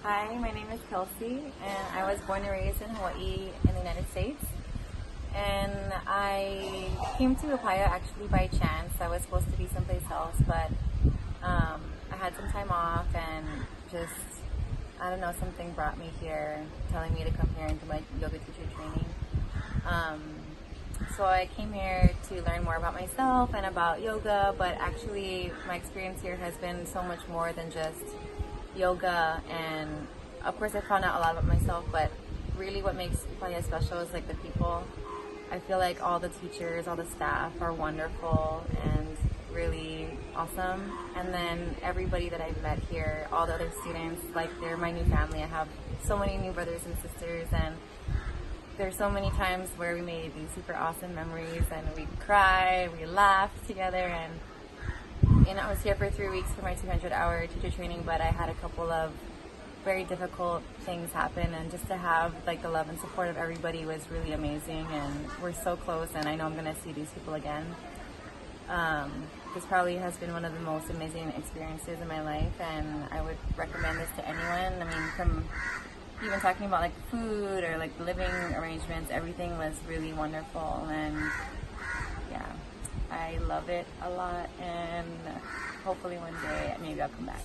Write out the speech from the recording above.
Hi, my name is Kelsi, and I was born and raised in Hawaii in the United States. And I came to Upaya actually by chance. I was supposed to be someplace else, but I had some time off and just, I don't know, something brought me here, telling me to come here and do my yoga teacher training. So I came here to learn more about myself and about yoga, but actually my experience here has been so much more than just yoga. And of course I found out a lot about myself, but really what makes Upaya special is like the people. I feel like all the teachers, all the staff are wonderful and really awesome. And then everybody that I've met here, all the other students, like they're my new family. I have so many new brothers and sisters, and there's so many times where we made these super awesome memories and we cry, we laugh together. And I was here for 3 weeks for my 200-hour teacher training, but I had a couple of very difficult things happen, and just to have like the love and support of everybody was really amazing. And we're so close, and I know I'm gonna see these people again. This probably has been one of the most amazing experiences in my life, and I would recommend this to anyone. I mean, from even talking about like food or like living arrangements, everything was really wonderful. And yeah, I love it a lot, and hopefully one day maybe I'll come back.